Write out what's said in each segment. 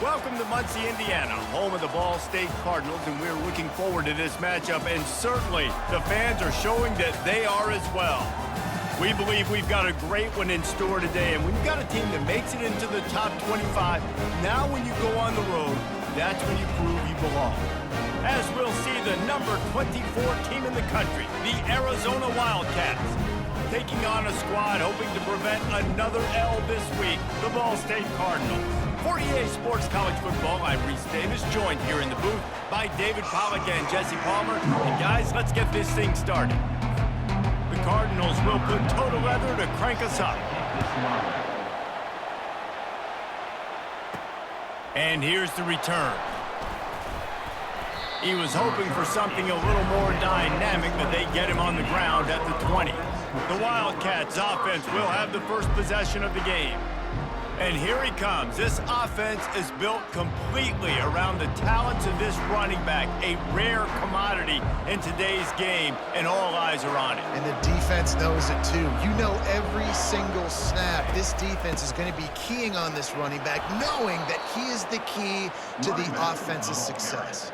Welcome to Muncie, Indiana, home of the Ball State Cardinals, and we're looking forward to this matchup, and certainly the fans are showing that they are as well. We believe we've got a great one in store today, and when you've got a team that makes it into the top 25, now when you go on the road, that's when you prove you belong. As we'll see the number 24 team in the country, the Arizona Wildcats, taking on a squad hoping to prevent another L this week, the Ball State Cardinals. For EA Sports College Football, I'm Reese Davis, joined here in the booth by David Pollack and Jesse Palmer. And guys, let's get this thing started. The Cardinals will put total leather to crank us up. And here's the return. He was hoping for something a little more dynamic, but they get him on the ground at the 20. The Wildcats offense will have the first possession of the game. And here he comes. This offense is built completely around the talents of this running back, a rare commodity in today's game, and all eyes are on it. And the defense knows it too. You know every single snap, this defense is going to be keying on this running back, knowing that he is the key to the offense's success.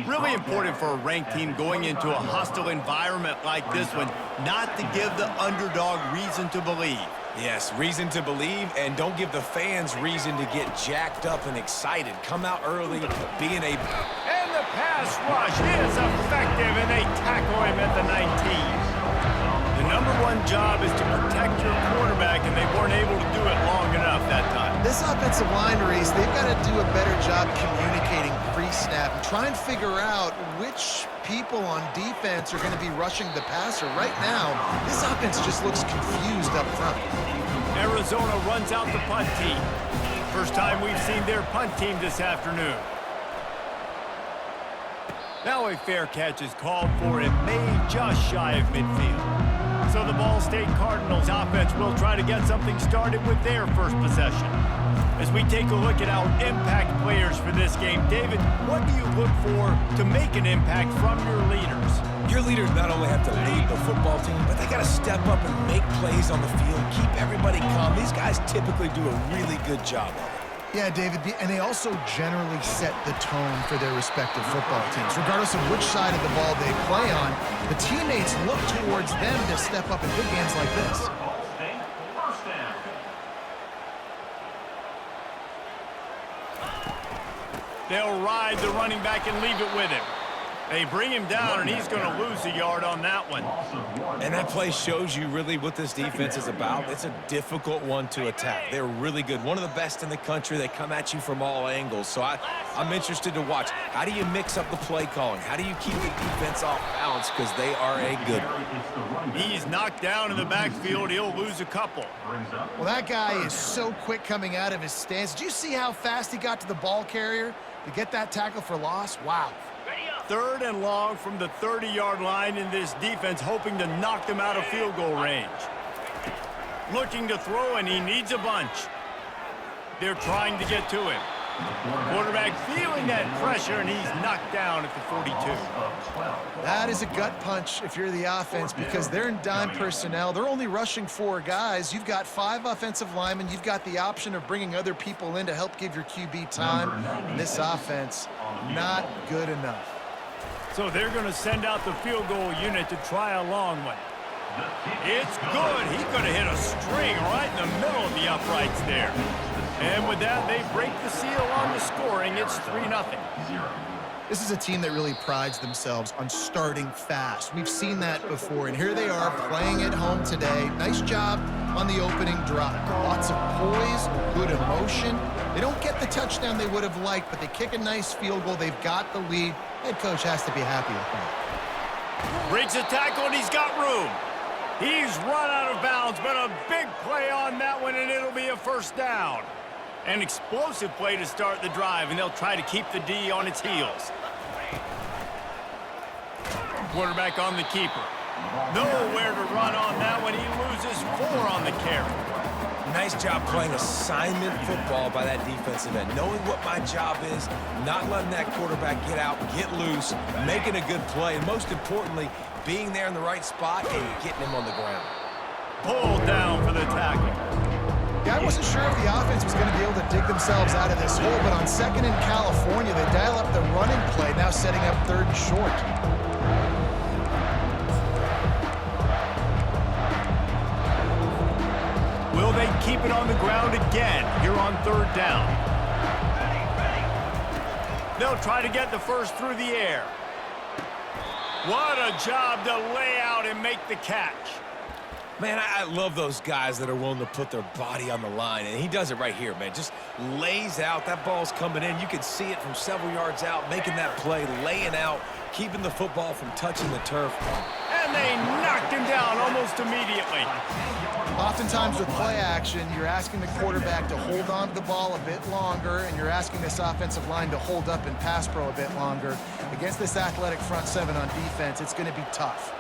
Really important for a ranked team going into a hostile environment like this one, not to give the underdog reason to believe. Yes, reason to believe, and don't give the fans reason to get jacked up and excited. Come out early, being a... And the pass rush is effective, and they tackle him at the 19. The number one job is to protect your quarterback, and they weren't able to do it long enough that time. This offensive line, Reese, they've got to do a better job communicating pre-snap and try and figure out which people on defense are going to be rushing the passer. Right now, this offense just looks confused up front. Arizona runs out the punt team. First time we've seen their punt team this afternoon. Now a fair catch is called for it, made just shy of midfield. So the Ball State Cardinals offense will try to get something started with their first possession. As we take a look at our impact players for this game, David, what do you look for to make an impact from your leaders? Your leaders not only have to lead the football team, but they got to step up and make plays on the field, keep everybody calm. These guys typically do a really good job of it. Yeah, David, and they also generally set the tone for their respective football teams. Regardless of which side of the ball they play on, the teammates look towards them to step up in big games like this. They'll ride the running back and leave it with him. They bring him down, and he's going to lose a yard on that one. And that play shows you really what this defense is about. It's a difficult one to attack. They're really good. One of the best in the country. They come at you from all angles. So I'm interested to watch. How do you mix up the play calling? How do you keep the defense off balance? Because they are a good one. He's knocked down in the backfield. He'll lose a couple. Well, that guy is so quick coming out of his stance. Did you see how fast he got to the ball carrier to get that tackle for loss? Wow. Third and long from the 30-yard line in this defense, hoping to knock them out of field goal range. Looking to throw, and he needs a bunch. They're trying to get to him. Quarterback feeling that pressure, and he's knocked down at the 42. That is a gut punch if you're the offense, because they're in dime personnel. They're only rushing 4 guys. You've got 5 offensive linemen. You've got the option of bringing other people in to help give your QB time. And this offense, not good enough. So they're going to send out the field goal unit to try a long one. It's good. He could have hit a string right in the middle of the uprights there. And with that, they break the seal on the scoring. It's 3-0. This is a team that really prides themselves on starting fast. We've seen that before, and here they are playing at home today. Nice job on the opening drive. Lots of poise, good emotion. They don't get the touchdown they would have liked, but they kick a nice field goal. They've got the lead. Head coach has to be happy with that. Breaks a tackle, and he's got room. He's run out of bounds, but a big play on that one, and it'll be a first down. An explosive play to start the drive, and they'll try to keep the D on its heels. Quarterback on the keeper. Nowhere to run on that one. He loses 4 on the carry. Nice job playing assignment football by that defensive end. Knowing what my job is, not letting that quarterback get out, get loose, making a good play, and most importantly, being there in the right spot and getting him on the ground. Pulled down for the tackle. Yeah, I wasn't sure if the offense was going to be able to dig themselves out of this hole, but on second in California, they dial up the running play, now setting up third and short. Will they keep it on the ground again here on third down? They'll try to get the first through the air. What a job to lay out and make the catch. Man, I love those guys that are willing to put their body on the line, and he does it right here, man. Just lays out. That ball's coming in. You can see it from several yards out, making that play, laying out, keeping the football from touching the turf. And they knocked him down almost immediately. Oftentimes with play action, you're asking the quarterback to hold on to the ball a bit longer, and you're asking this offensive line to hold up in pass pro a bit longer. Against this athletic front seven on defense, it's going to be tough.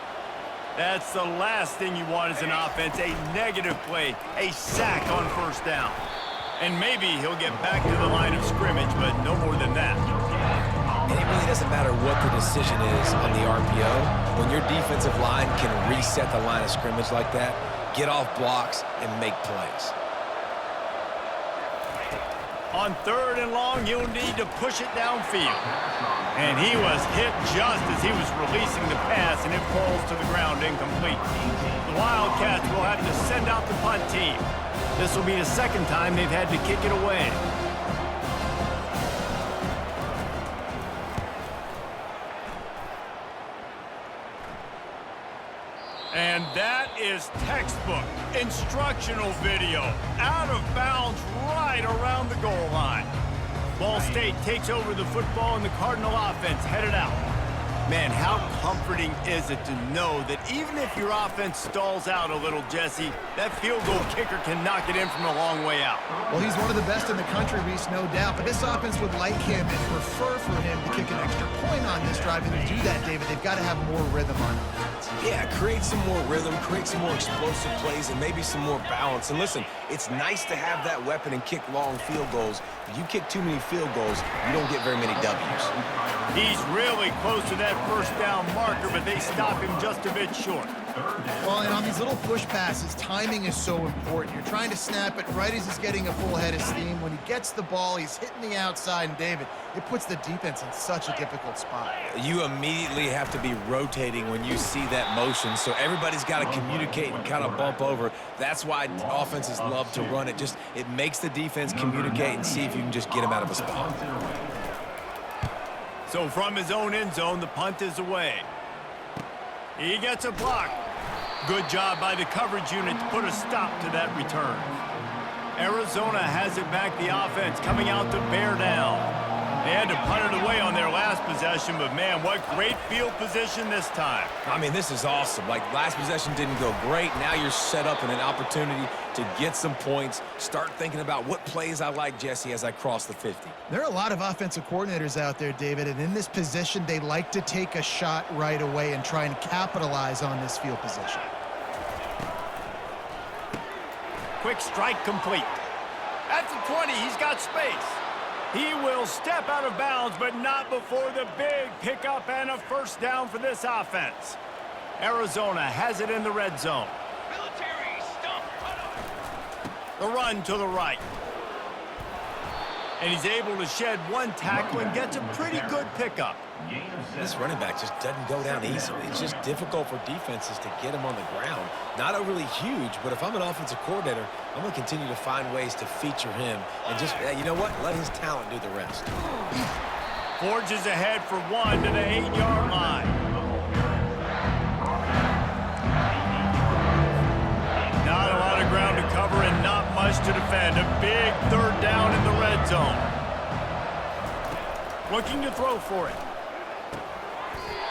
That's the last thing you want as an offense, a negative play, a sack on first down. And maybe he'll get back to the line of scrimmage, but no more than that. And it really doesn't matter what the decision is on the RPO. When your defensive line can reset the line of scrimmage like that, get off blocks, and make plays. On third and long, you'll need to push it downfield. And he was hit just as he was releasing the pass, and it falls to the ground incomplete. The Wildcats will have to send out the punt team. This will be the second time they've had to kick it away. And that is textbook instructional video. Out of bounds right around the goal line. Ball State takes over the football and the Cardinal offense headed out. Man, how comforting is it to know that even if your offense stalls out a little, Jesse, that field goal kicker can knock it in from a long way out. Well, he's one of the best in the country, Reese, no doubt. But this offense would like him and prefer for him to kick an extra point on this drive. And to do that, David, they've got to have more rhythm on offense. Yeah, create some more rhythm, create some more explosive plays, and maybe some more balance. And listen, it's nice to have that weapon and kick long field goals. If you kick too many field goals, you don't get very many W's. He's really close to that first down marker, but they stop him just a bit short. Well, and on these little push passes, timing is so important. You're trying to snap it right as he's getting a full head of steam. When he gets the ball, he's hitting the outside, and David, it puts the defense in such a difficult spot. You immediately have to be rotating when you see that motion, so everybody's got to communicate and kind of bump over. That's why offenses love to run it. Just it makes the defense communicate and see if you can just get him out of a spot. So from his own end zone, the punt is away. He gets a block. Good job by the coverage unit to put a stop to that return. Arizona has it back, the offense coming out to bear down. They had to punt it away on their last possession, but man, what great field position this time. I mean, this is awesome. Like, last possession didn't go great. Now you're set up in an opportunity to get some points. Start thinking about what plays I like, Jesse, as I cross the 50. There are a lot of offensive coordinators out there, David, and in this position, they like to take a shot right away and try and capitalize on this field position. Quick strike complete. At the 20, he's got space. He will step out of bounds, but not before the big pickup and a first down for this offense. Arizona has it in the red zone. The run to the right. And he's able to shed one tackle and gets a pretty good pickup. This running back just doesn't go down easily. It's just difficult for defenses to get him on the ground. Not overly huge, but if I'm an offensive coordinator, I'm going to continue to find ways to feature him and just, you know what, let his talent do the rest. Forges ahead for one to the 8-yard line. Not a lot of ground to cover and not much to defend. A big third down in the red zone. Looking to throw for it.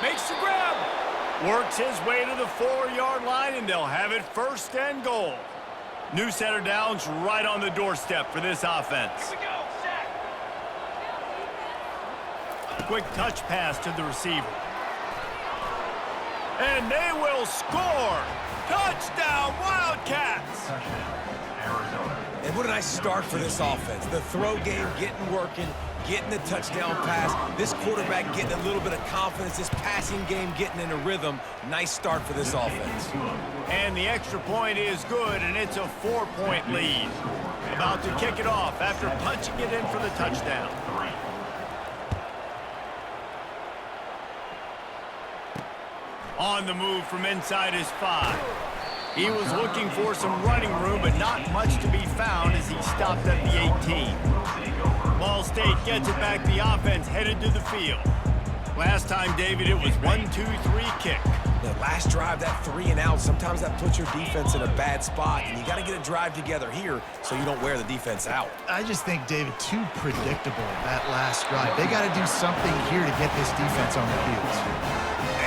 Makes the grab. Works his way to the 4-yard line, and they'll have it first and goal. New set of downs right on the doorstep for this offense. Here we go. Quick touch pass to the receiver. And they will score. Touchdown, Wildcats. Arizona. And what a nice start for this offense. The throw game getting working, getting the touchdown pass. This quarterback getting a little bit of confidence. This passing game getting in a rhythm. Nice start for this offense. And the extra point is good, and it's a 4-point lead. About to kick it off after punching it in for the touchdown. On the move from inside his 5. He was looking for some running room, but not much to be found as he stopped at the 18. Ball State gets it back. The offense headed to the field. Last time, David, it was 1-2-3 kick. The last drive, that 3 and out, sometimes that puts your defense in a bad spot, and you got to get a drive together here so you don't wear the defense out. I just think, David, too predictable, that last drive. They got to do something here to get this defense on their heels.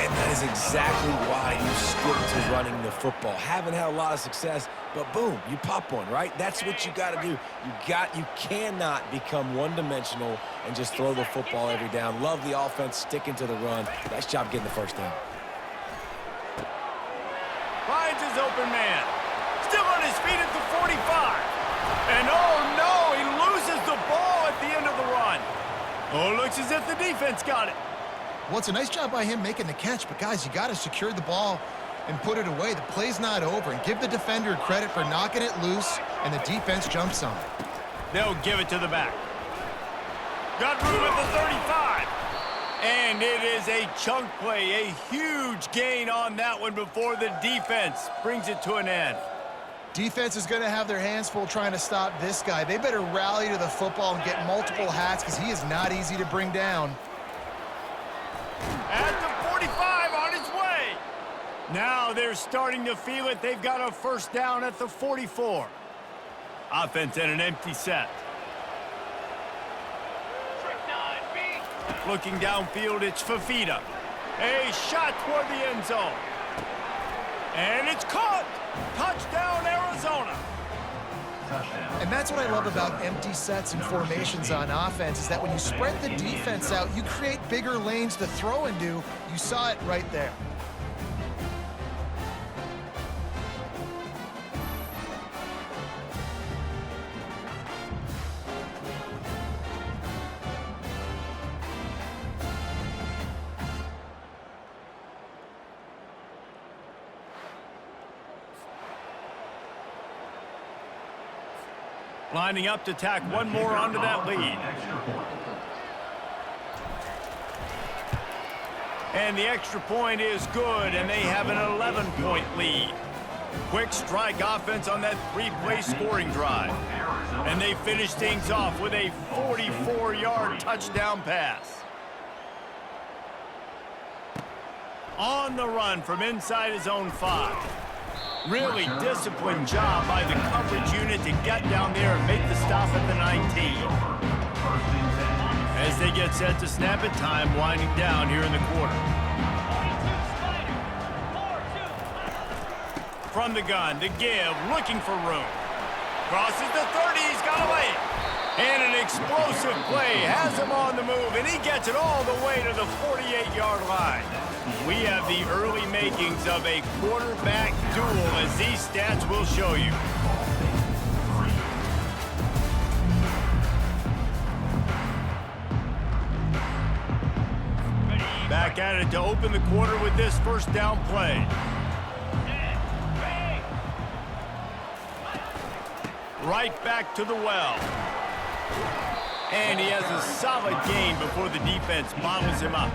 And that is exactly why you stick to running the football. Haven't had a lot of success, but boom, you pop one, right? That's what you got to do. You cannot become one-dimensional and just throw the football every down. Love the offense sticking to the run. Nice job getting the first down. Finds his open man. Still on his feet at the 45. And oh no, he loses the ball at the end of the run. Oh, it looks as if the defense got it. Well, it's a nice job by him making the catch, but guys, you got to secure the ball and put it away. The play's not over, and give the defender credit for knocking it loose, and the defense jumps on it. They'll give it to the back. Got room at the 35. And it is a chunk play, a huge gain on that one before the defense brings it to an end. Defense is going to have their hands full trying to stop this guy. They better rally to the football and get multiple hats because he is not easy to bring down. At the 45, on his way. Now they're starting to feel it. They've got a first down at the 44. Offense in an empty set. Looking downfield, it's Fafita. A shot toward the end zone. And it's caught. Touchdown, Arizona. And that's what I love about empty sets and formations on offense is that when you spread the defense out, you create bigger lanes to throw into. You saw it right there. Lining up to tack one more onto that lead. And the extra point is good, and they have an 11-point lead. Quick strike offense on that 3-play scoring drive. And they finish things off with a 44-yard touchdown pass. On the run from inside his own 5. Really disciplined job by the coverage unit to get down there and make the stop at the 19. As they get set to snap it, time winding down here in the quarter. From the gun, the give, looking for room. Crosses the 30, he's got away. And an explosive play has him on the move, and he gets it all the way to the 48-yard line. We have the early makings of a quarterback duel, as these stats will show you. Back at it to open the quarter with this first down play. Right back to the well. And he has a solid gain before the defense bottles him up.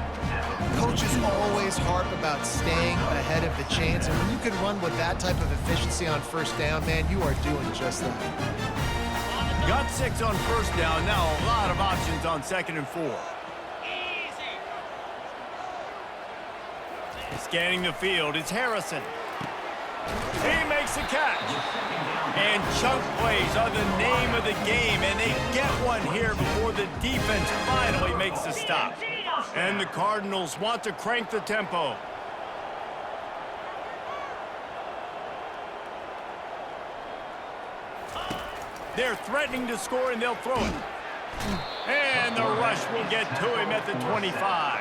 Coaches always harp about staying ahead of the chains, and when you can run with that type of efficiency on first down, man, you are doing just that. Got 6 on first down. Now a lot of options on 2nd and 4. Scanning the field, it's Harrison. He makes the catch. And chunk plays are the name of the game, and they get one here before the defense finally makes the stop. And the Cardinals want to crank the tempo. They're threatening to score, and they'll throw it. And the rush will get to him at the 25.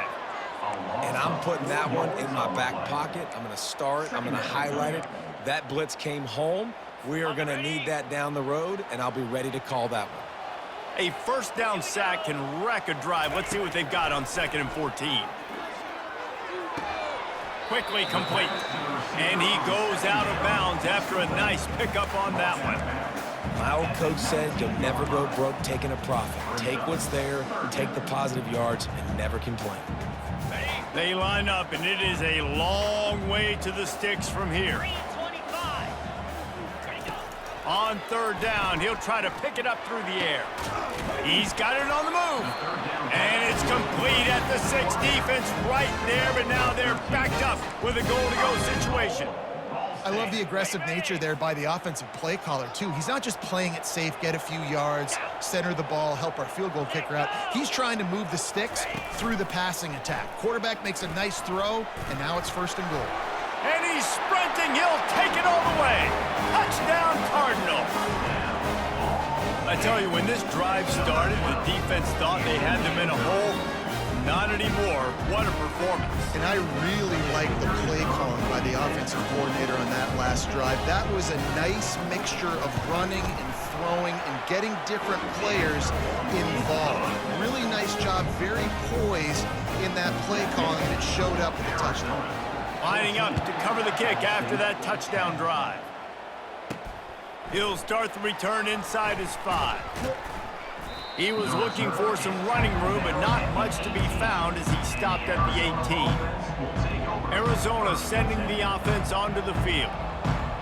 And I'm putting that one in my back pocket. I'm going to star it. I'm going to highlight it. That blitz came home. We are going to need that down the road, and I'll be ready to call that one. A first down sack can wreck a drive. Let's see what they've got on 2nd and 14. Quickly complete. And he goes out of bounds after a nice pickup on that one. My old coach said you'll never go broke taking a profit. Take what's there, take the positive yards, and never complain. They line up, and it is a long way to the sticks from here. On 3rd down, he'll try to pick it up through the air. He's got it on the move. And it's complete at the 6. Defense right there, but now they're backed up with a goal-to-go situation. I love the aggressive nature there by the offensive play caller, too. He's not just playing it safe, get a few yards, center the ball, help our field goal kicker out. He's trying to move the sticks through the passing attack. Quarterback makes a nice throw, and now it's 1st and goal. And he's sprinting. He'll take it all the way. Touchdown, Cardinals. I tell you, when this drive started, the defense thought they had them in a hole. Not anymore. What a performance. And I really like the play calling by the offensive coordinator on that last drive. That was a nice mixture of running and throwing and getting different players involved. Really nice job, very poised in that play calling, and it showed up with a touchdown. Lining up to cover the kick after that touchdown drive. He'll start the return inside his 5. He was looking for some running room, but not much to be found as he stopped at the 18. Arizona sending the offense onto the field.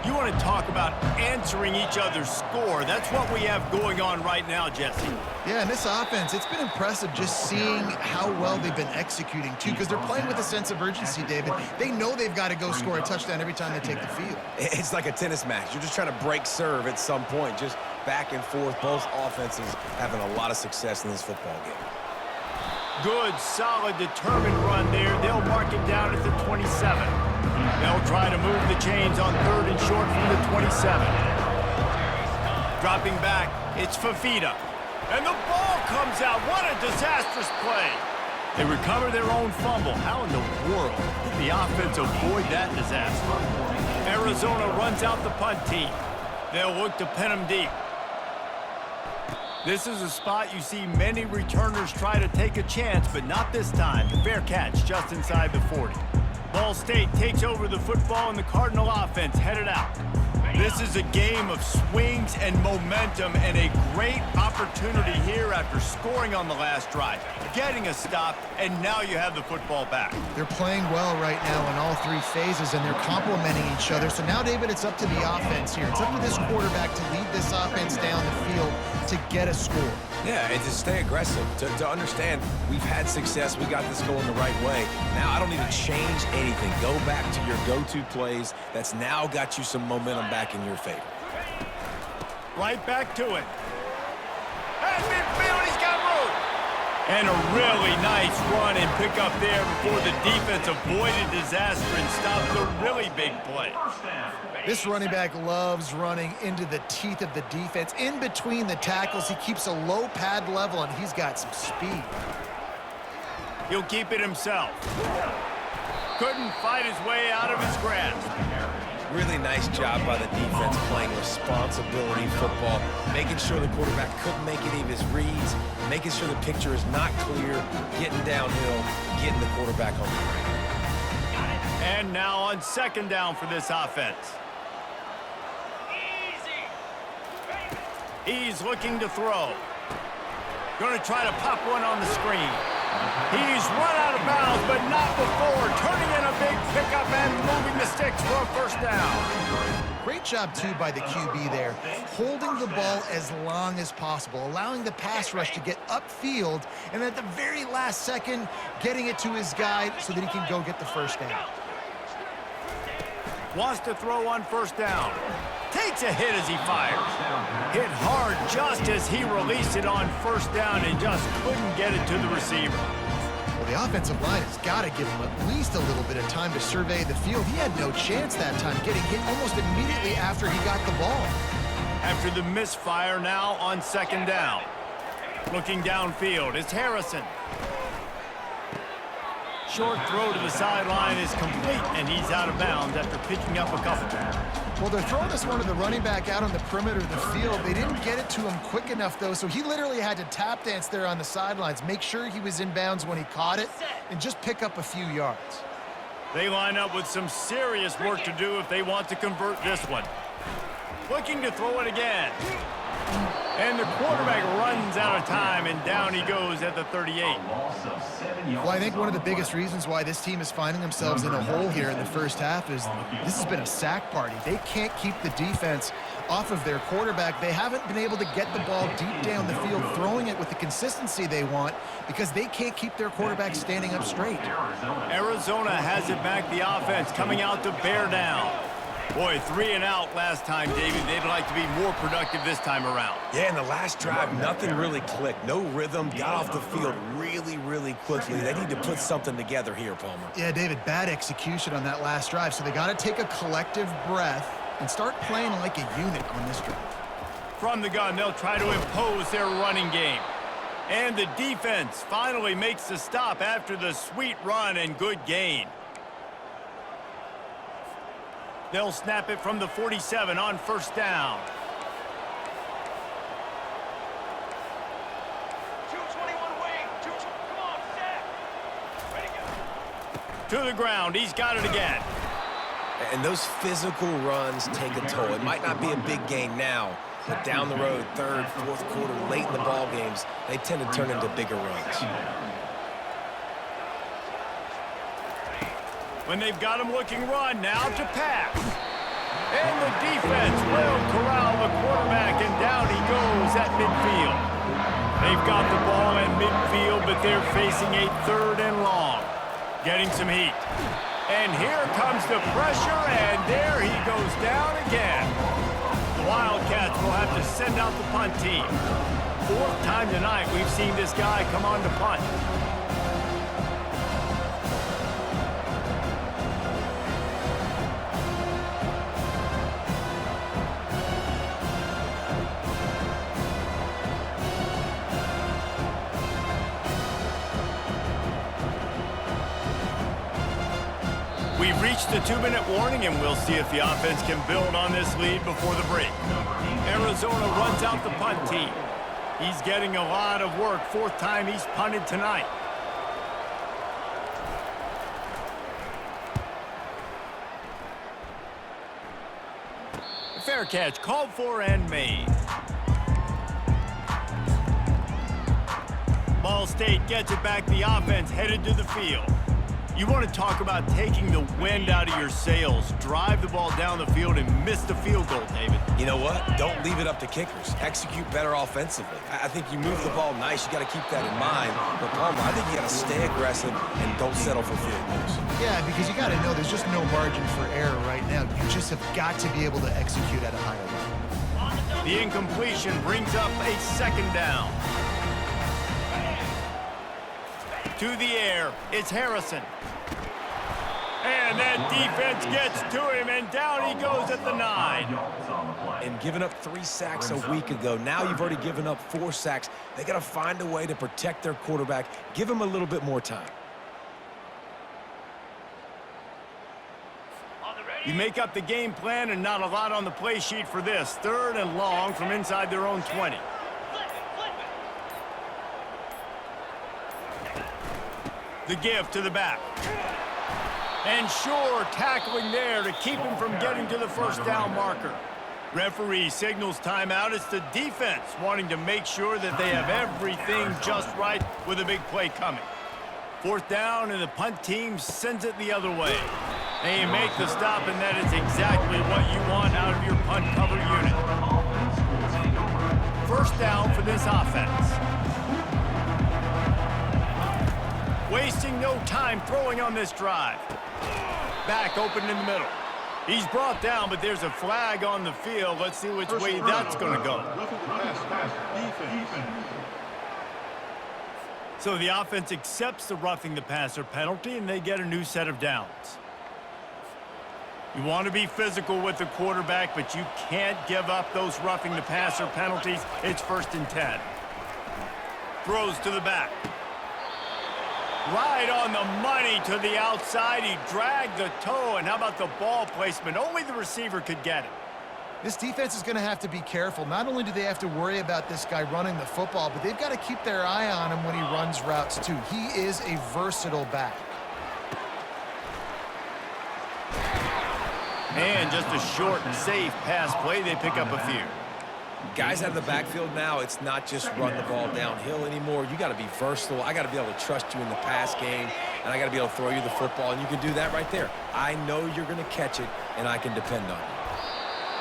You want to talk about answering each other's score. That's what we have going on right now, Jesse. Yeah, and this offense, it's been impressive just seeing how well they've been executing, too, because they're playing with a sense of urgency, David. They know they've got to go score a touchdown every time they take the field. It's like a tennis match. You're just trying to break serve at some point, just back and forth. Both offenses having a lot of success in this football game. Good, solid, determined run there. They'll mark it down at the 27. They'll try to move the chains on 3rd and short from the 27. Dropping back, it's Fafita. And the ball comes out. What a disastrous play. They recover their own fumble. How in the world did the offense avoid that disaster? Arizona runs out the punt team. They'll look to pin them deep. This is a spot you see many returners try to take a chance, but not this time. Fair catch just inside the 40. Ball State takes over the football, and the Cardinal offense headed out. This is a game of swings and momentum, and a great opportunity here after scoring on the last drive, getting a stop, and now you have the football back. They're playing well right now in all 3 phases, and they're complementing each other. So now, David, it's up to the offense here. It's up to this quarterback to lead this offense down the field to get a score. Yeah, and to stay aggressive, to understand we've had success, we got this going the right way. Now I don't need to change anything. Go back to your go-to plays. That's now got you some momentum back in your favor. Right back to it. At midfield, he's got room. And a really nice run and pick up there before the defense avoided disaster and stopped the really big play. This running back loves running into the teeth of the defense. In between the tackles, he keeps a low pad level, and he's got some speed. He'll keep it himself. Couldn't fight his way out of his grasp. Really nice job by the defense playing responsibility football, making sure the quarterback couldn't make any of his reads, making sure the picture is not clear, getting downhill, getting the quarterback on the ground. And now on 2nd down for this offense. He's looking to throw. Going to try to pop one on the screen. He's run out of bounds, but not before. Turning in a big pickup and moving the sticks for a 1st down. Great job, too, by the QB there, holding the ball as long as possible, allowing the pass rush to get upfield, and at the very last second, getting it to his guy so that he can go get the 1st down. Wants to throw on 1st down. Takes a hit as he fires. Hit hard just as he released it on 1st down and just couldn't get it to the receiver. Well, the offensive line has got to give him at least a little bit of time to survey the field. He had no chance that time, getting hit almost immediately after he got the ball. After the misfire, now on 2nd down. Looking downfield, it's Harrison. Short throw to the sideline is complete, and he's out of bounds after picking up a couple. Well, they're throwing this one to the running back out on the perimeter of the field. They didn't get it to him quick enough, though, so he literally had to tap dance there on the sidelines, make sure he was in bounds when he caught it, and just pick up a few yards. They line up with some serious work to do if they want to convert this one. Looking to throw it again. And the quarterback runs out of time, and down he goes at the 38. Well, I think one of the biggest reasons why this team is finding themselves in a hole here in the first half is this has been a sack party. They can't keep the defense off of their quarterback. They haven't been able to get the ball deep down the field, throwing it with the consistency they want because they can't keep their quarterback standing up straight. Arizona has it back, the offense coming out to bear down. Boy, 3 and out last time, David. They'd like to be more productive this time around. Yeah, in the last drive, nothing really clicked. No rhythm, got off the field really quickly. They need to put something together here, Palmer. Yeah, David, bad execution on that last drive, so they got to take a collective breath and start playing like a unit on this drive. From the gun, they'll try to impose their running game. And the defense finally makes the stop after the sweet run and good gain. They'll snap it from the 47 on first down. 221 wing. Come on, set. Ready to go. To the ground. He's got it again. And those physical runs take a toll. It might not be a big gain now, but down the road, third, fourth quarter, late in the ball games, they tend to turn into bigger runs. When they've got him looking run, now to pass. And the defense will corral the quarterback, and down he goes at midfield. They've got the ball at midfield, but they're facing a 3rd and long. Getting some heat. And here comes the pressure, and there he goes down again. The Wildcats will have to send out the punt team. 4th time tonight we've seen this guy come on to punt. We've reached the 2-minute warning, and we'll see if the offense can build on this lead before the break. Arizona runs out the punt team. He's getting a lot of work. 4th time he's punted tonight. A fair catch called for and made. Ball State gets it back. The offense headed to the field. You want to talk about taking the wind out of your sails. Drive the ball down the field and miss the field goal, David. You know what? Don't leave it up to kickers. Execute better offensively. I think you move the ball nice. You got to keep that in mind. But Palmer, I think you got to stay aggressive and don't settle for field goals. Yeah, because you got to know there's just no margin for error right now. You just have got to be able to execute at a higher level. The incompletion brings up a 2nd down. To the air, it's Harrison. And that defense gets to him, and down he goes at the 9. And giving up 3 sacks a week ago, now you've already given up 4 sacks. They got to find a way to protect their quarterback. Give him a little bit more time. You make up the game plan, and not a lot on the play sheet for this. 3rd and long from inside their own 20. The give to the back. And sure, tackling there to keep him from getting to the 1st down marker. Referee signals timeout. It's the defense wanting to make sure that they have everything just right with a big play coming. 4th down, and the punt team sends it the other way. They make the stop, and that is exactly what you want out of your punt cover unit. 1st down for this offense. Wasting no time throwing on this drive. Back open in the middle. He's brought down, but there's a flag on the field. Let's see which way that's going to go. So the offense accepts the roughing the passer penalty, and they get a new set of downs. You want to be physical with the quarterback, but you can't give up those roughing the passer penalties. It's 1st and 10. Throws to the back. Right on the money to the outside. He dragged the toe, and how about the ball placement? Only the receiver could get it. This defense is going to have to be careful. Not only do they have to worry about this guy running the football, but they've got to keep their eye on him when he runs routes too. He is a versatile back. And just a short and safe pass play. They pick up a few. Guys out of the backfield now, it's not just run the ball downhill anymore. You got to be versatile. I got to be able to trust you in the pass game, and I got to be able to throw you the football, and you can do that right there. I know you're going to catch it, and I can depend on it.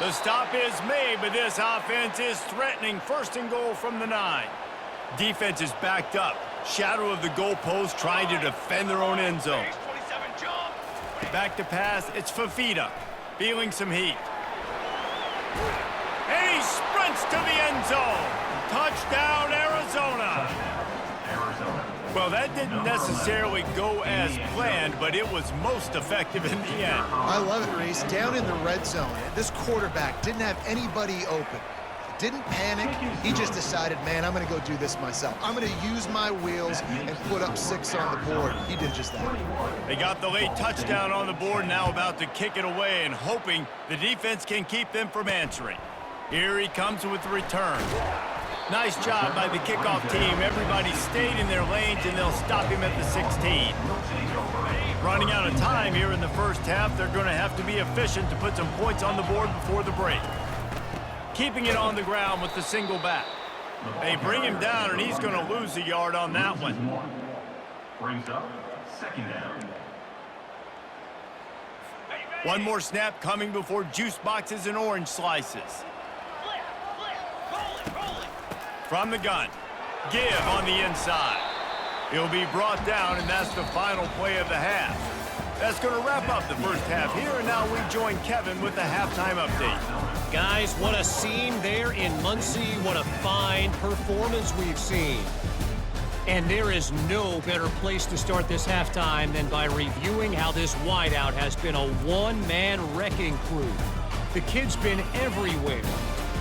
The stop is made, but this offense is threatening. First and goal from the 9. Defense is backed up. Shadow of the goalpost, trying to defend their own end zone. Back to pass. It's Fafita, feeling some heat. And he sprints to the end zone. Touchdown, Arizona. Well, that didn't necessarily go as planned, but it was most effective in the end. I love it, Reese. Down in the red zone, this quarterback didn't have anybody open. Didn't panic. He just decided, man, I'm going to go do this myself. I'm going to use my wheels and put up 6 on the board. He did just that. They got the late touchdown on the board, now about to kick it away and hoping the defense can keep them from answering. Here he comes with the return. Nice job by the kickoff team. Everybody stayed in their lanes, and they'll stop him at the 16. Running out of time here in the first half, they're going to have to be efficient to put some points on the board before the break. Keeping it on the ground with the single back. They bring him down, and he's going to lose a yard on that one. Brings up second down. One more snap coming before juice boxes and orange slices. From the gun, give on the inside. He'll be brought down, and that's the final play of the half. That's going to wrap up the first half here, and now we join Kevin with the halftime update. Guys, what a scene there in Muncie. What a fine performance we've seen. And there is no better place to start this halftime than by reviewing how this wideout has been a one-man wrecking crew. The kid's been everywhere.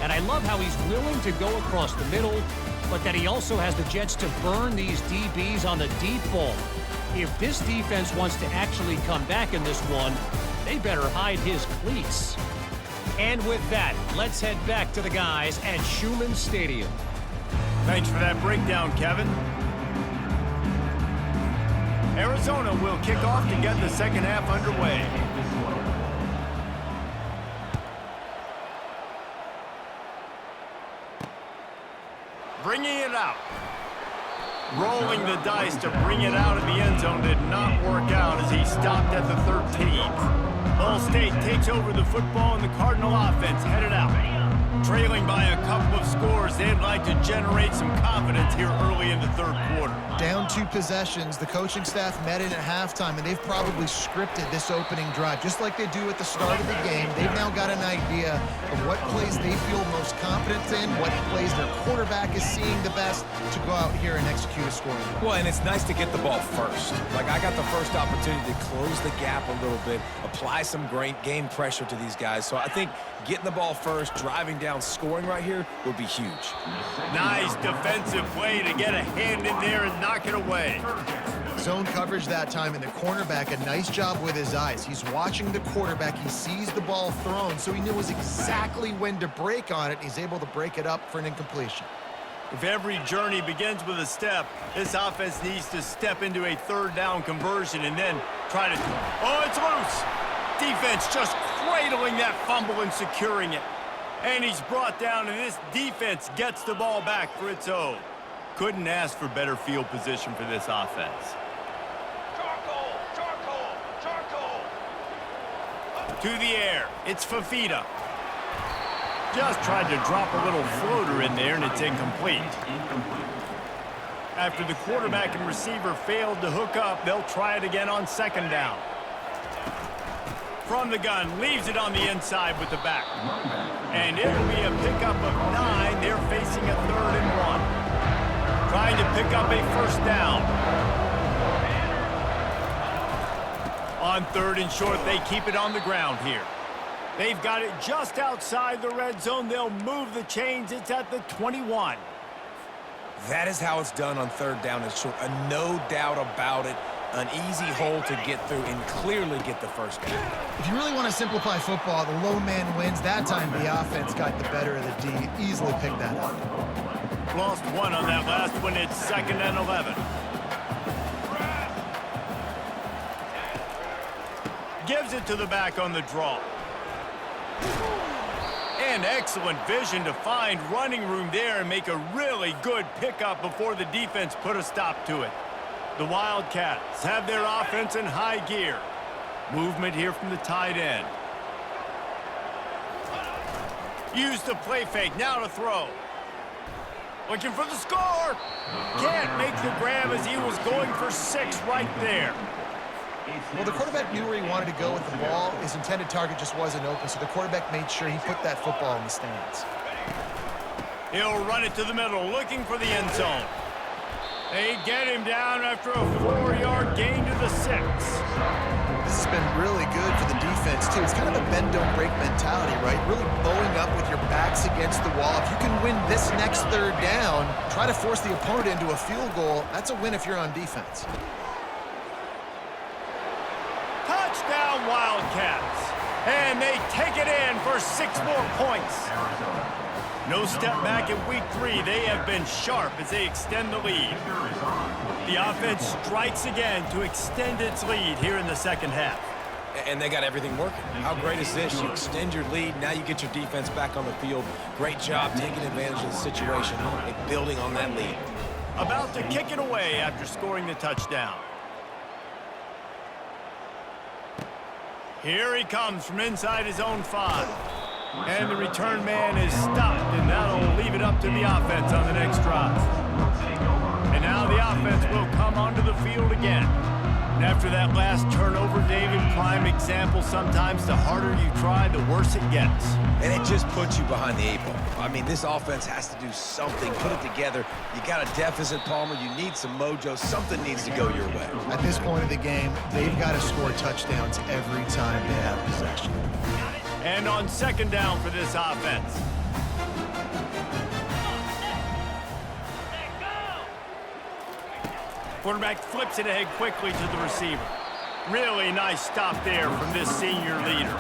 And I love how he's willing to go across the middle, but that he also has the jets to burn these DBs on the deep ball. If this defense wants to actually come back in this one, they better hide his cleats. And with that, let's head back to the guys at Schumann Stadium. Thanks for that breakdown, Kevin. Arizona will kick off to get the second half underway. Bringing it out. Rolling the dice to bring it out of the end zone did not work out as he stopped at the 13. Ball State takes over the football, and the Cardinal offense headed out. Trailing by a couple of scores, they'd like to generate some confidence here early in the third quarter. Down 2 possessions, the coaching staff met in at halftime, and they've probably scripted this opening drive. Just like they do at the start of the game, they've now got an idea of what plays they feel most confident in, what plays their quarterback is seeing the best to go out here and execute a scoring. Well, and it's nice to get the ball first. Like, I got the first opportunity to close the gap a little bit, apply some great game pressure to these guys. So I think getting the ball first, driving down, scoring right here would be huge. Nice defensive play to get a hand in there and knock it away. Zone coverage that time, and the cornerback, a nice job with his eyes. He's watching the quarterback. He sees the ball thrown, so he knows exactly when to break on it. He's able to break it up for an incompletion. If every journey begins with a step, this offense needs to step into a third down conversion and then try to... Oh, it's loose! Defense just cradling that fumble and securing it. And he's brought down, and this defense gets the ball back for its own. Couldn't ask for better field position for this offense. Charcoal. To the air, it's Fafita. Just tried to drop a little floater in there, and it's incomplete. After the quarterback and receiver failed to hook up, they'll try it again on second down. From the gun, leaves it on the inside with the back. And it'll be a pickup of 9. They're facing a 3rd and 1. Trying to pick up a first down. On 3rd and short, they keep it on the ground here. They've got it just outside the red zone. They'll move the chains. It's at the 21. That is how it's done on third down and short. No doubt about it. An easy hole to get through and clearly get the first down. If you really want to simplify football, the low man wins. That time the offense got the better of the D. Easily picked that up. Lost one on that last one. It's 2nd and 11. Gives it to the back on the draw. And excellent vision to find running room there and make a really good pickup before the defense put a stop to it. The Wildcats have their offense in high gear. Movement here from the tight end. Use the play fake, now to throw. Looking for the score. Can't make the grab as he was going for 6 right there. Well, the quarterback knew where he wanted to go with the ball. His intended target just wasn't open, so the quarterback made sure he put that football in the stands. He'll run it to the middle, looking for the end zone. They get him down after a 4-yard gain to the 6. This has been really good for the defense, too. It's kind of a bend-don't-break mentality, right? Really bowing up with your backs against the wall. If you can win this next third down, try to force the opponent into a field goal. That's a win if you're on defense. Touchdown, Wildcats. And they take it in for 6 more points. No step back in week 3. They have been sharp as they extend the lead. The offense strikes again to extend its lead here in the second half. And they got everything working. How great is this? You extend your lead, now you get your defense back on the field. Great job taking advantage of the situation and building on that lead. About to kick it away after scoring the touchdown. Here he comes from inside his own 5. And the return man is stopped, and that'll leave it up to the offense on the next drive. And now the offense will come onto the field again. And after that last turnover, David, prime example, sometimes the harder you try, the worse it gets. And it just puts you behind the 8 ball. I mean, this offense has to do something, put it together. You got a deficit, Palmer. You need some mojo. Something needs to go your way. At this point of the game, they've got to score touchdowns every time they have possession. And on 2nd down for this offense. Quarterback flips it ahead quickly to the receiver. Really nice stop there from this senior leader.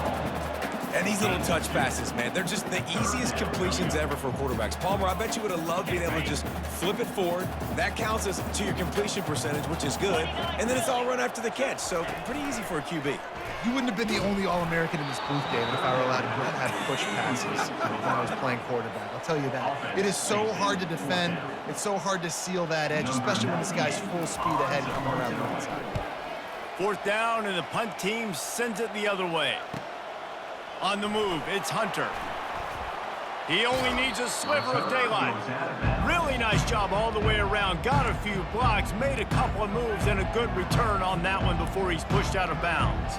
And these little touch passes, man, they're just the easiest completions ever for quarterbacks. Palmer, I bet you would have loved being able to just flip it forward. That counts as to your completion percentage, which is good. And then it's all run after the catch, so pretty easy for a QB. You wouldn't have been the only All-American in this booth, David, if I were allowed to have push passes when I was playing quarterback. I'll tell you that. It is so hard to defend. It's so hard to seal that edge, especially when this guy's full speed ahead coming around the inside. 4th down, and the punt team sends it the other way. On the move, it's Hunter. He only needs a sliver of daylight. Really nice job all the way around. Got a few blocks, made a couple of moves, and a good return on that one before he's pushed out of bounds.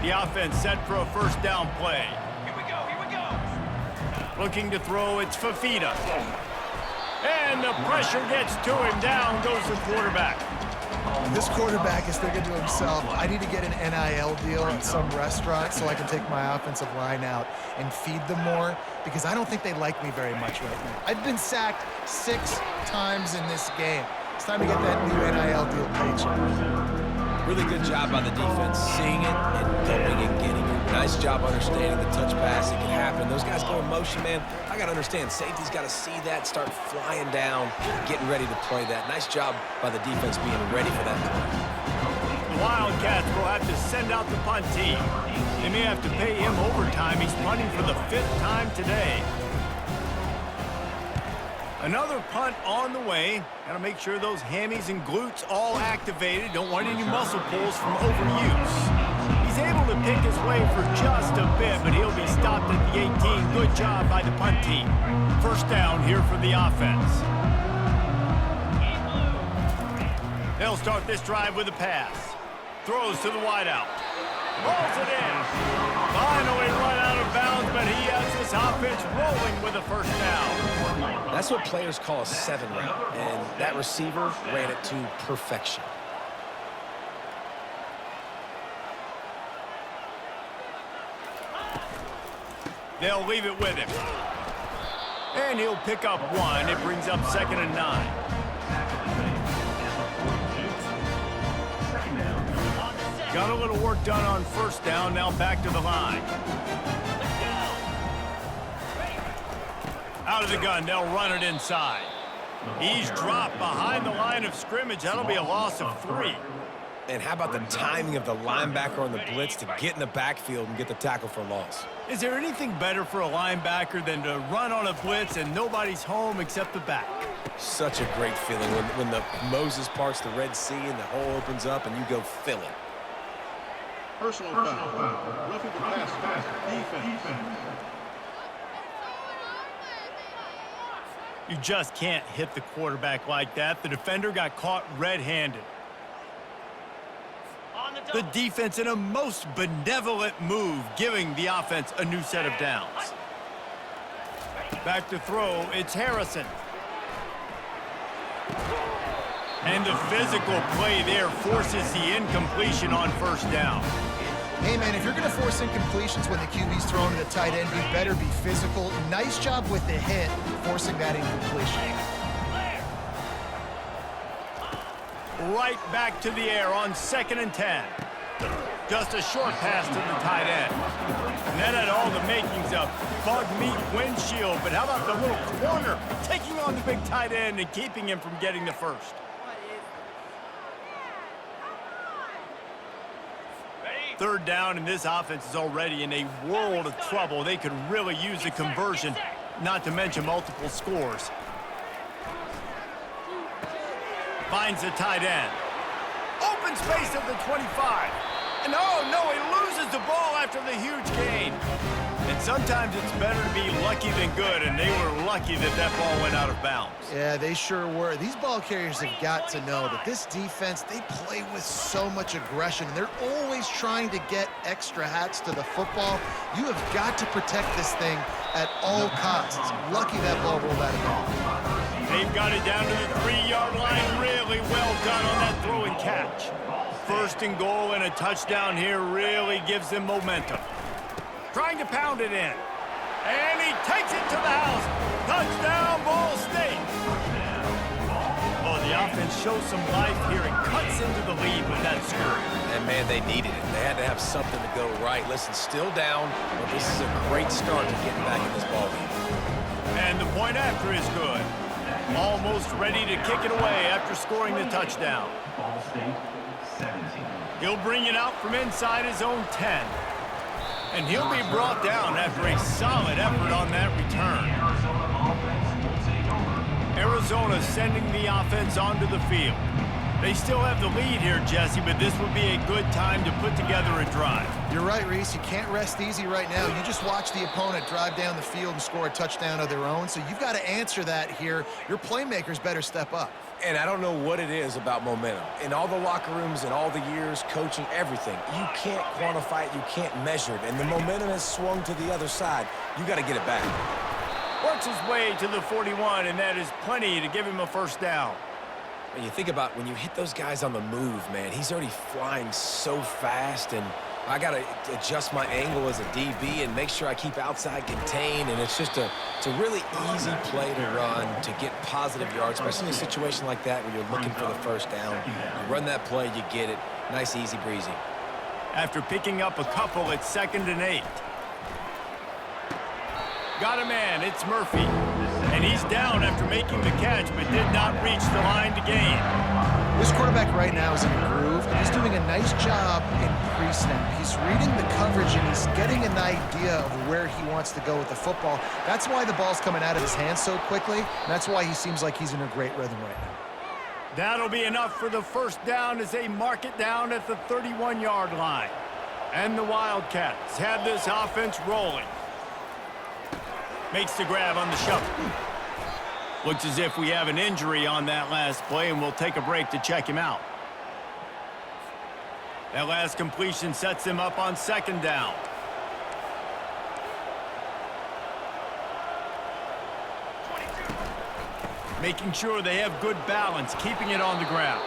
The offense set for a 1st down play. Here we go. Looking to throw, it's Fafita. And the pressure gets to him. Down goes the quarterback. This quarterback is thinking to himself, I need to get an NIL deal at some restaurant so I can take my offensive line out and feed them more, because I don't think they like me very much right now. I've been sacked 6 times in this game. It's time to get that new NIL deal paycheck. Really good job by the defense, seeing it and dumping and getting it. Nice job understanding the touch pass. It can happen. Those guys go in motion, man. I got to understand, safety's got to see that, start flying down, getting ready to play that. Nice job by the defense being ready for that play. The Wildcats will have to send out the punt team. They may have to pay him overtime. He's punting for the 5th time today. Another punt on the way. Got to make sure those hammies and glutes all activated. Don't want any muscle pulls from overuse. He's able to pick his way for just a bit, but he'll be stopped at the 18. Good job by the punt team. 1st down here for the offense. They'll start this drive with a pass. Throws to the wideout. Rolls it in. Finally run out of bounds, but he has this offense rolling with a 1st down. That's what players call a 7 route, and that receiver ran it to perfection. They'll leave it with him. And he'll pick up 1. It brings up 2nd and 9. Got a little work done on first down, now back to the line. Out of the gun, they'll run it inside. He's dropped behind the line of scrimmage. That'll be a loss of 3. And how about the timing of the linebacker on the blitz to get in the backfield and get the tackle for a loss? Is there anything better for a linebacker than to run on a blitz and nobody's home except the back? Such a great feeling when the Moses parts the Red Sea and the hole opens up and you go fill it. Personal foul. Roughing the passer. Defense. You just can't hit the quarterback like that. The defender got caught red-handed. The defense in a most benevolent move, giving the offense a new set of downs. Back to throw, it's Harrison. And the physical play there forces the incompletion on first down. Hey, man, if you're going to force incompletions when the QB's throwing to the tight end, you better be physical. Nice job with the hit, forcing that incompletion. Right back to the air on 2nd and 10. Just a short pass to the tight end. And that had all the makings of bug meat windshield, but how about the little corner taking on the big tight end and keeping him from getting the first? Third down, and this offense is already in a world of trouble. They could really use a conversion, not to mention multiple scores. Finds the tight end. Open space at the 25. And oh, no, he loses the ball after the huge gain. And sometimes it's better to be lucky than good, and they were lucky that that ball went out of bounds. Yeah, they sure were. These ball carriers have got to know that this defense, they play with so much aggression. They're always trying to get extra hats to the football. You have got to protect this thing at all costs. Lucky that ball rolled out of bounds. They've got it down to the 3-yard line. Really well done on that throw and catch. First and goal and a touchdown here really gives them momentum. Trying to pound it in. And he takes it to the house. Touchdown, Ball State. Oh, the offense shows some life here and cuts into the lead with that score. And, man, they needed it. They had to have something to go right. Listen, still down, but this is a great start to getting back in this ballgame. And the point after is good. Almost ready to kick it away after scoring the touchdown. Ball State, 17. He'll bring it out from inside his own 10. And he'll be brought down after a solid effort on that return. Arizona sending the offense onto the field. They still have the lead here, Jesse, but this would be a good time to put together a drive. You're right, Reese. You can't rest easy right now. You just watch the opponent drive down the field and score a touchdown of their own, so you've got to answer that here. Your playmakers better step up. And I don't know what it is about momentum. In all the locker rooms and all the years, coaching, everything, you can't quantify it, you can't measure it. And the momentum has swung to the other side. You got to get it back. Works his way to the 41, and that is plenty to give him a first down. When you think about when you hit those guys on the move, man, he's already flying so fast, and I got to adjust my angle as a DB and make sure I keep outside contained, and it's just a really easy play to run to get positive yards, especially in a situation like that where you're looking for the first down. You run that play, you get it. Nice, easy breezy. After picking up a couple, it's 2nd and 8. Got a man, it's Murphy. And he's down after making the catch, but did not reach the line to gain. This quarterback right now is in a groove, and he's doing a nice job in pre-snap. He's reading the coverage, and he's getting an idea of where he wants to go with the football. That's why the ball's coming out of his hands so quickly, and that's why he seems like he's in a great rhythm right now. That'll be enough for the first down as they mark it down at the 31-yard line. And the Wildcats have this offense rolling. Makes the grab on the shovel. Looks as if we have an injury on that last play, and we'll take a break to check him out. That last completion sets them up on 2nd down. Making sure they have good balance, keeping it on the ground.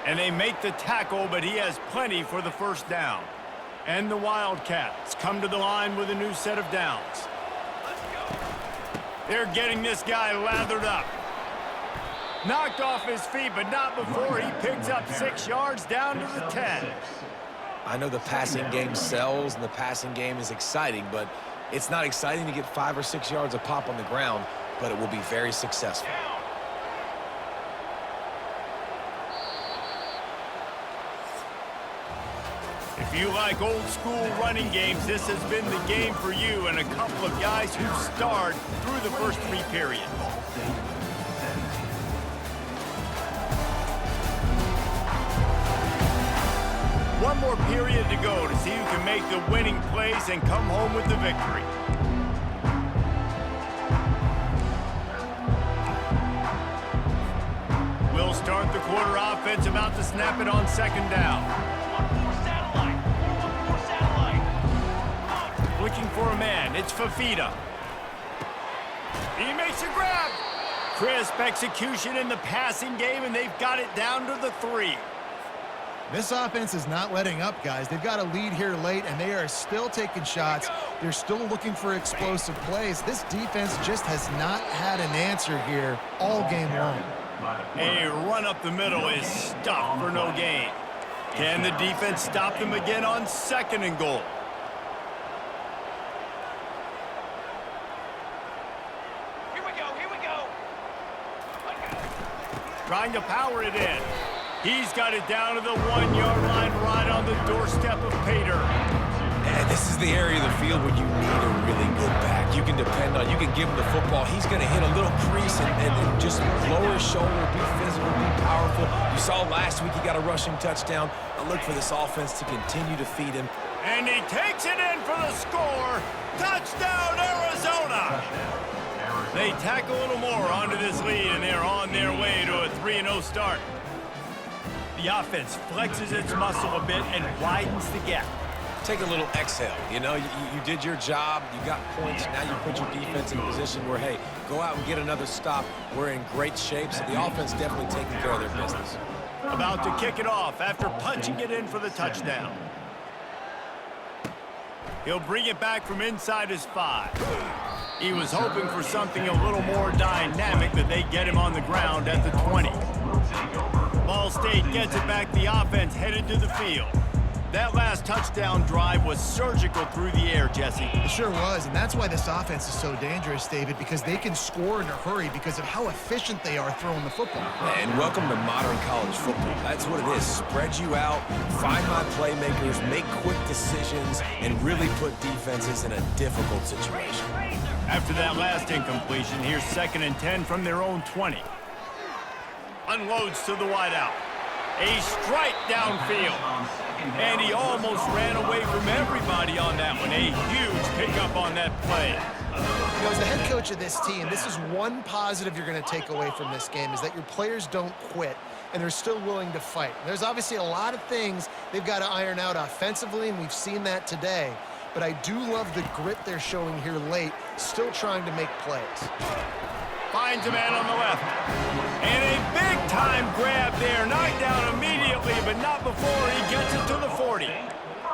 And they make the tackle, but he has plenty for the first down. And the Wildcats come to the line with a new set of downs. They're getting this guy lathered up. Knocked off his feet, but not before he picks up 6 yards down to the 10. I know the passing game sells and the passing game is exciting, but it's not exciting to get 5 or 6 yards a pop on the ground, but it will be very successful. If you like old school running games, this has been the game for you and a couple of guys who starred through the first 3 periods. One more period to go to see who can make the winning plays and come home with the victory. We'll start the quarter offense, about to snap it on 2nd down. Looking for a man, it's Fafita. He makes a grab. Crisp execution in the passing game, and they've got it down to the 3. This offense is not letting up, guys. They've got a lead here late, and they are still taking shots. They're still looking for explosive plays. This defense just has not had an answer here all game long. A run up the middle is stuffed for no gain. Can the defense stop them again on 2nd and goal? Here we go. Trying to power it in. He's got it down to the 1-yard line, right on the doorstep of Pater. And this is the area of the field where you need a really good back. You can depend on, you can give him the football. He's going to hit a little crease and just lower his shoulder, be physical, be powerful. You saw last week he got a rushing touchdown. I look for this offense to continue to feed him. And he takes it in for the score. Touchdown, Arizona! They tack a little more onto this lead, and they're on their way to a 3-0 start. The offense flexes its muscle a bit and widens the gap. Take a little exhale. You know, you did your job. You got points. Now you put your defense in a position where, hey, go out and get another stop. We're in great shape, so the offense definitely taking care of their business. About to kick it off after punching it in for the touchdown. He'll bring it back from inside his 5. He was hoping for something a little more dynamic, that they get him on the ground at the 20. Ball State gets it back. The offense headed to the field. That last touchdown drive was surgical through the air, Jesse. It sure was, and that's why this offense is so dangerous, David, because they can score in a hurry because of how efficient they are throwing the football. And welcome to modern college football. That's what it is. Spread you out, find my playmakers, make quick decisions, and really put defenses in a difficult situation. After that last incompletion, here's 2nd and 10 from their own 20. Unloads to the wideout. A strike downfield. And he almost ran away from everybody on that one. A huge pickup on that play. You know, as the head coach of this team, this is one positive you're going to take away from this game, is that your players don't quit and they're still willing to fight. There's obviously a lot of things they've got to iron out offensively, and we've seen that today. But I do love the grit they're showing here late, still trying to make plays. Finds a man on the left. And a big-time grab there. Knocked down immediately, but not before he gets it to the 40.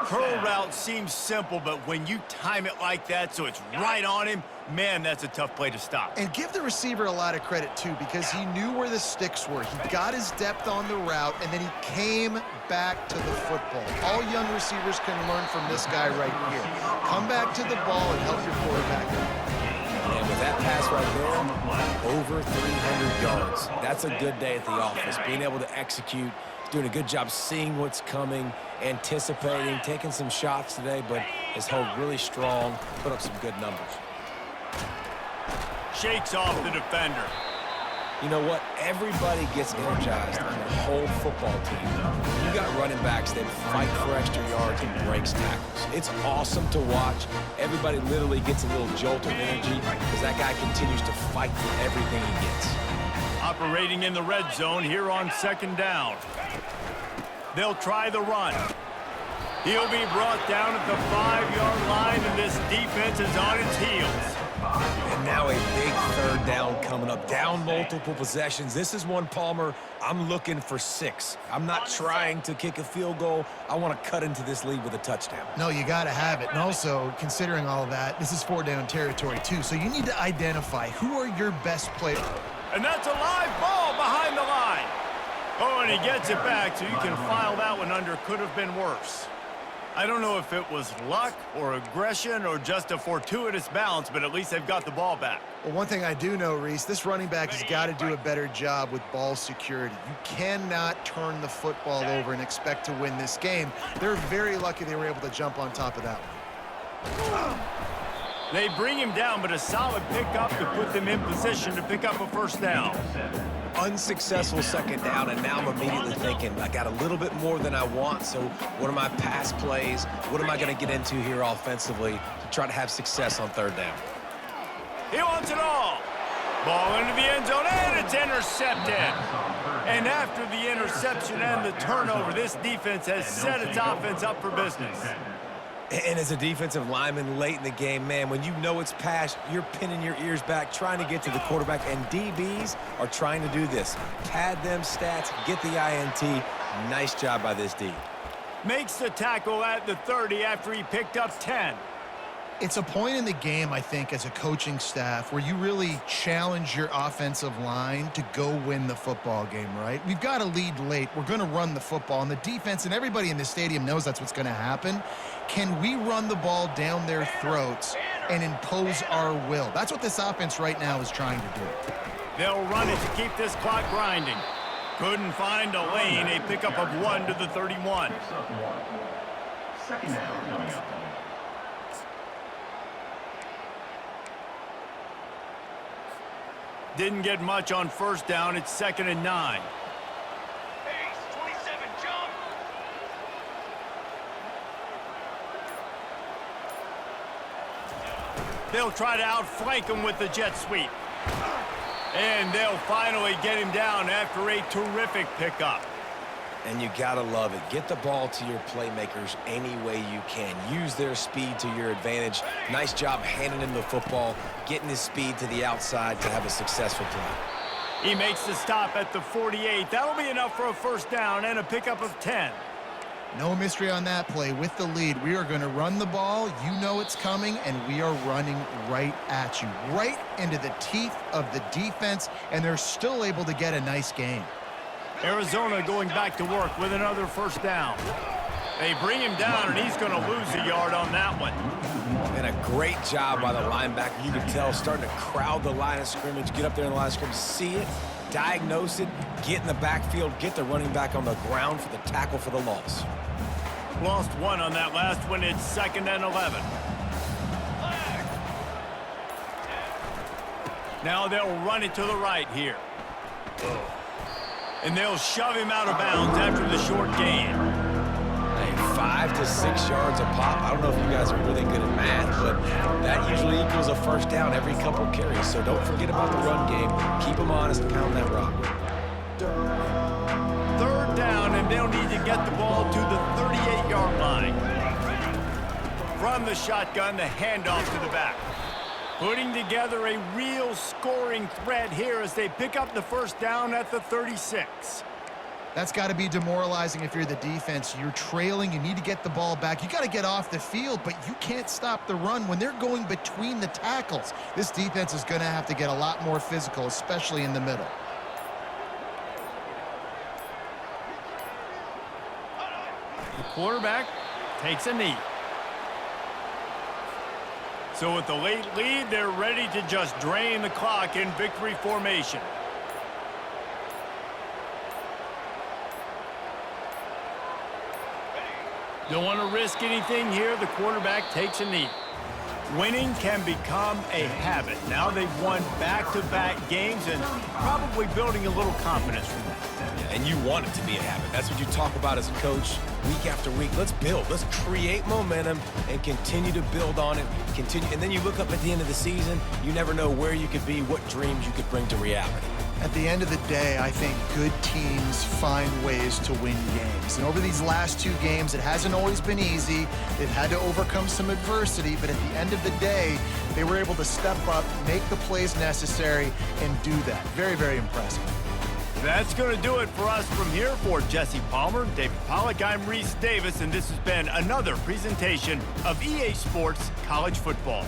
Curl route seems simple, but when you time it like that so it's right on him, man, that's a tough play to stop. And give the receiver a lot of credit, too, because he knew where the sticks were. He got his depth on the route, and then he came back to the football. All young receivers can learn from this guy right here. Come back to the ball and help your quarterback out. And with that pass right there, over 300 yards. That's a good day at the office. Being able to execute, doing a good job seeing what's coming, anticipating, taking some shots today, but has held really strong, put up some good numbers. Shakes off the defender. You know what? Everybody gets energized on the whole football team. You got running backs that fight for extra yards and breaks tackles. It's awesome to watch. Everybody literally gets a little jolt of energy because that guy continues to fight for everything he gets. Operating in the red zone here on 2nd down. They'll try the run. He'll be brought down at the 5-yard line, and this defense is on its heels. And now a big 3rd down coming up. Down multiple possessions. This is one, Palmer, I'm looking for 6. I'm not trying to kick a field goal. I want to cut into this lead with a touchdown. No, you got to have it. And also, considering all of that, this is 4-down territory, too. So you need to identify who are your best players. And that's a live ball behind the line. Oh, and he gets it back, so you can file that one under. Could have been worse. I don't know if it was luck or aggression or just a fortuitous bounce, but at least they've got the ball back. Well, one thing I do know, Reese, this running back has got to do a better job with ball security. You cannot turn the football over and expect to win this game. They're very lucky they were able to jump on top of that one. They bring him down, but a solid pickup to put them in position to pick up a first down. Unsuccessful second down, and now I'm immediately thinking, I got a little bit more than I want, so what are my pass plays? What am I going to get into here offensively to try to have success on third down? He wants it all. Ball into the end zone, and it's intercepted. And after the interception and the turnover, this defense has set its offense up for business. And as a defensive lineman late in the game, man, when you know it's passed, you're pinning your ears back, trying to get to the quarterback, and DBs are trying to do this. Pad them stats, get the INT. Nice job by this D. Makes the tackle at the 30 after he picked up 10. It's a point in the game, I think, as a coaching staff where you really challenge your offensive line to go win the football game, right? We've got a lead late. We're going to run the football, and the defense and everybody in the stadium knows that's what's going to happen. Can we run the ball down their throats and impose our will? That's what this offense right now is trying to do. They'll run it to keep this clock grinding. Couldn't find a lane. A pickup of 1 to the 31. Second down coming up. Didn't get much on first down. It's 2nd and 9. Pace, 27, jump. They'll try to outflank him with the jet sweep. And they'll finally get him down after a terrific pickup. And you gotta love it. Get the ball to your playmakers any way you can. Use their speed to your advantage. Nice job handing him the football, getting his speed to the outside to have a successful play. He makes the stop at the 48. That'll be enough for a first down and a pickup of 10. No mystery on that play. With the lead, we are going to run the ball. You know it's coming, and we are running right at you, right into the teeth of the defense, and they're still able to get a nice gain. Arizona going back to work with another first down. They bring him down, and he's going to lose a yard on that one. And a great job by the linebacker. You can tell starting to crowd the line of scrimmage, get up there in the line of scrimmage, see it, diagnose it, get in the backfield, get the running back on the ground for the tackle for the loss. Lost one on that last one. It's 2nd and 11. Now they'll run it to the right here. And they'll shove him out of bounds after the short gain. Hey, 5 to 6 yards a pop. I don't know if you guys are really good at math, but that usually equals a first down every couple carries. So don't forget about the run game. Keep them honest, pound that rock. 3rd down, and they'll need to get the ball to the 38-yard line. From the shotgun, the handoff to the back. Putting together a real scoring threat here as they pick up the first down at the 36. That's got to be demoralizing if you're the defense. You're trailing. You need to get the ball back. You got to get off the field, but you can't stop the run when they're going between the tackles. This defense is going to have to get a lot more physical, especially in the middle. The quarterback takes a knee. So with the late lead, they're ready to just drain the clock in victory formation. Don't want to risk anything here. The quarterback takes a knee. Winning can become a habit. Now they've won back-to-back games and probably building a little confidence from that. And you want it to be a habit. That's what you talk about as a coach week after week. Let's build. Let's create momentum and continue to build on it. And then you look up at the end of the season, you never know where you could be, what dreams you could bring to reality. At the end of the day, I think good teams find ways to win games. And over these last 2 games, it hasn't always been easy. They've had to overcome some adversity, but at the end of the day, they were able to step up, make the plays necessary, and do that. Very, very impressive. That's going to do it for us from here. For Jesse Palmer, David Pollack, I'm Reese Davis, and this has been another presentation of EA Sports College Football.